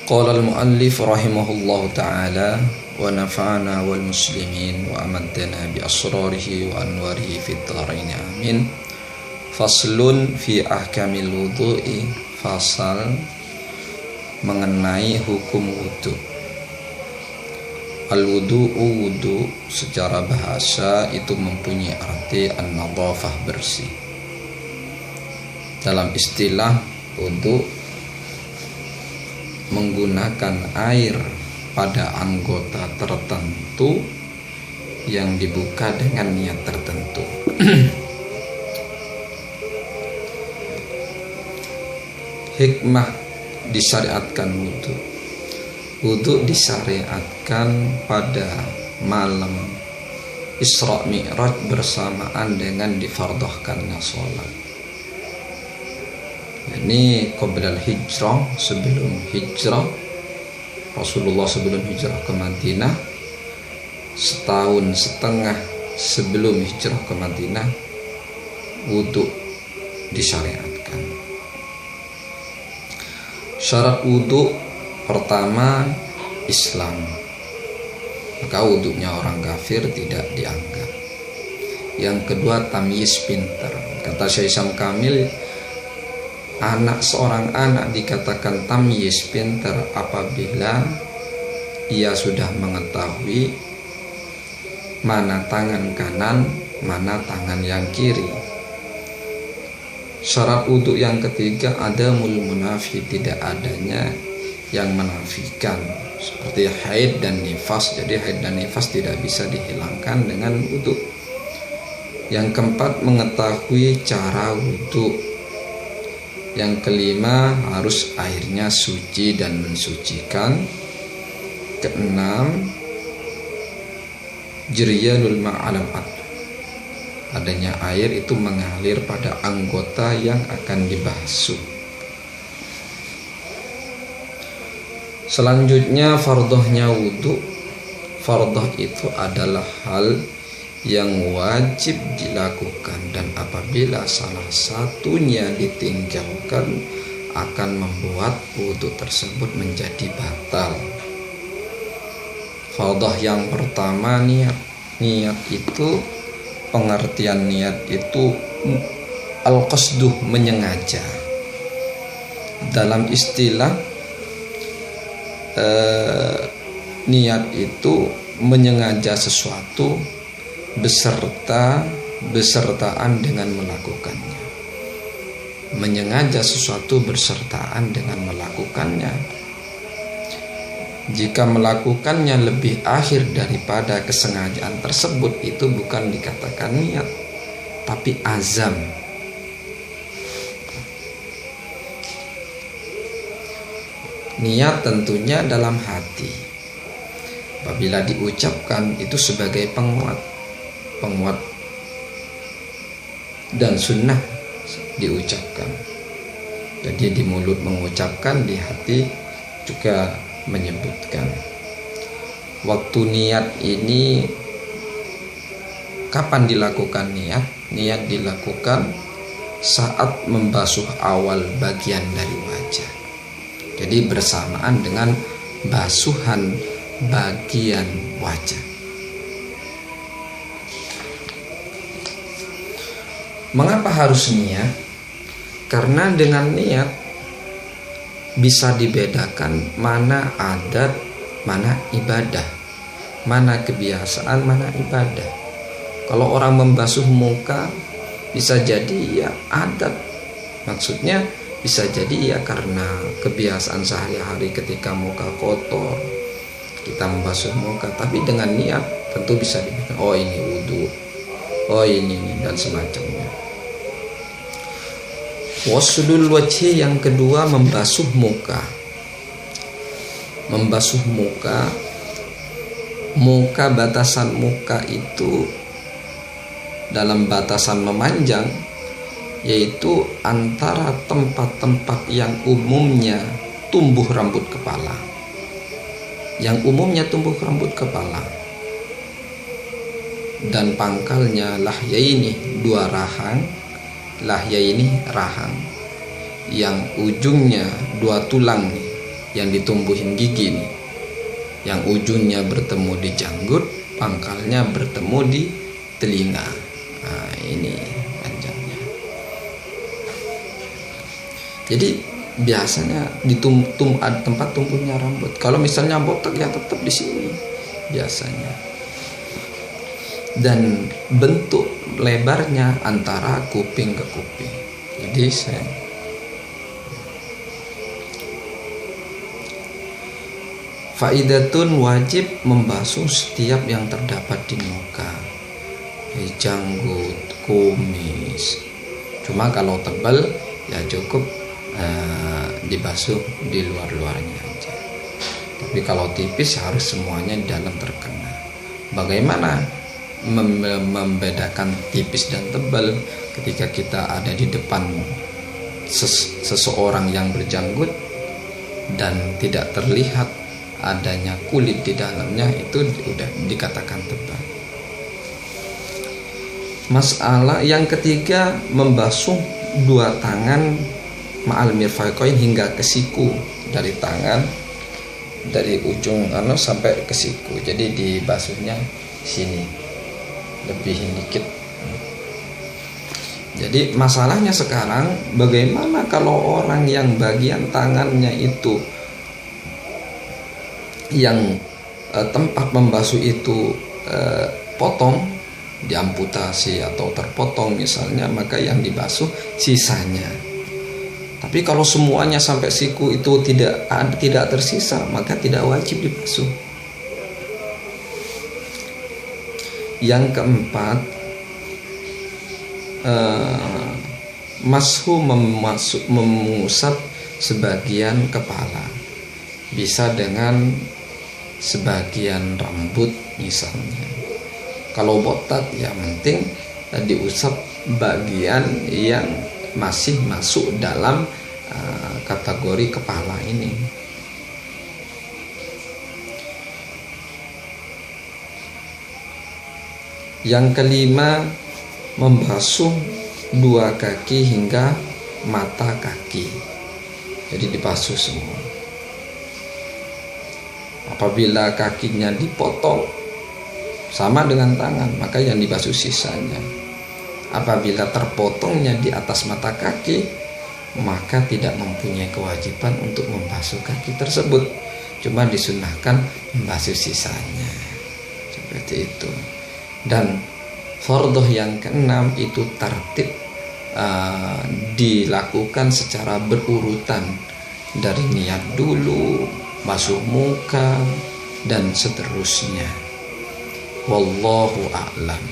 Qala al-muallif rahimahullahu ta'ala wa nafa'ana wal muslimin wa amaddana bi asrarihi wa anwarihi fid dharain amin. Faslun fi ahkamil wudu'i, fasal mengenai hukum wudu. Al-wudu'u, wudu secara bahasa itu mempunyai arti an-nadhafah, bersih. Dalam istilah wudu menggunakan air pada anggota tertentu yang dibuka dengan niat tertentu. Hikmah disyariatkan wudu. Wudu disyariatkan pada malam Isra Mi'raj bersamaan dengan difardhahkannya sholat. Ini qoblal hijrah, sebelum hijrah Rasulullah, sebelum hijrah ke Madinah, setahun setengah sebelum hijrah ke Madinah, wudu disyariatkan. Syarat wudu pertama Islam, maka wudunya orang kafir tidak dianggap. Yang kedua tamyiz, pintar. Kata Syekh Isyam Kamil, seorang anak dikatakan tamyiz, pintar, apabila ia sudah mengetahui mana tangan kanan, mana tangan yang kiri. Syarat wudhu yang ketiga adamul munafi, tidak adanya yang menafikan, seperti haid dan nifas. Jadi haid dan nifas tidak bisa dihilangkan dengan wudhu. Yang keempat mengetahui cara wudhu. Yang kelima harus airnya suci dan mensucikan. Keenam jriyanul ma'alam ad, adanya air itu mengalir pada anggota yang akan dibasuh. Selanjutnya fardhahnya wudu. Fardhah itu adalah hal yang wajib dilakukan, dan apabila salah satunya ditinggalkan akan membuat wudu tersebut menjadi batal. Fardhah yang pertama niat. Niat itu, pengertian niat itu al-qasduh, menyengaja. Dalam istilah niat itu menyengaja sesuatu besertaan dengan melakukannya. Menyengaja sesuatu bersertaan dengan melakukannya. Jika melakukannya lebih akhir daripada kesengajaan tersebut, itu bukan dikatakan niat, tapi azam. Niat tentunya dalam hati. Apabila diucapkan itu sebagai penguat dan sunnah diucapkan. Jadi di mulut mengucapkan, di hati juga menyebutkan. Waktu niat ini kapan dilakukan niat? Niat dilakukan saat membasuh awal bagian dari wajah. Jadi bersamaan dengan basuhan bagian wajah. Mengapa harus niat? Karena dengan niat bisa dibedakan mana adat, mana ibadah, mana kebiasaan, mana ibadah. Kalau orang membasuh muka bisa jadi ya adat, maksudnya bisa jadi ya karena kebiasaan sehari-hari ketika muka kotor kita membasuh muka. Tapi dengan niat tentu bisa dibedakan, oh ini wudu, oh ini dan semacamnya. Waslul wajhi yang kedua membasuh muka. Membasuh muka, batasan muka itu dalam batasan memanjang, yaitu antara tempat-tempat yang umumnya tumbuh rambut kepala. Yang umumnya tumbuh rambut kepala dan pangkalnya lahyaini, dua rahang. Lahyaini rahang yang ujungnya dua tulang nih, yang ditumbuhin gigi nih, yang ujungnya bertemu di janggut, pangkalnya bertemu di telinga. Nah, ini panjangnya. Jadi biasanya di tempat tumbuhnya rambut. Kalau misalnya botak ya tetap di sini biasanya. Dan bentuk lebarnya antara kuping ke kuping. Jadi saya faidatun, wajib membasuh setiap yang terdapat di muka, di janggut, kumis. Cuma kalau tebal ya cukup dibasuh di luar-luarnya aja. Tapi kalau tipis harus semuanya di dalam terkena. Bagaimana membedakan tipis dan tebal ketika kita ada di depan seseorang yang berjanggut dan tidak terlihat adanya kulit di dalamnya, itu udah dikatakan tebal. Masalah yang ketiga, membasuh dua tangan ma'al mirfaqain hingga ke siku, dari tangan dari ujung sampai ke siku. Jadi dibasuhnya sini lebihin dikit. Jadi masalahnya sekarang bagaimana kalau orang yang bagian tangannya itu yang tempat membasuh itu potong, diamputasi atau terpotong misalnya, maka yang dibasuh sisanya. Tapi kalau semuanya sampai siku itu tidak tersisa, maka tidak wajib dibasuh. Yang keempat, mengusap sebagian kepala, bisa dengan sebagian rambut misalnya. Kalau botak ya penting diusap bagian yang masih masuk dalam kategori kepala ini. Yang kelima, membasuh dua kaki hingga mata kaki. Jadi dibasuh semua. Apabila kakinya dipotong sama dengan tangan, maka yang dibasuh sisanya. Apabila terpotongnya di atas mata kaki, maka tidak mempunyai kewajiban untuk membasuh kaki tersebut, cuma disunahkan membasuh sisanya. Seperti itu. Dan fardhu yang keenam itu tartib dilakukan secara berurutan, dari niat dulu, basuh muka, dan seterusnya. Wallahu a'lam.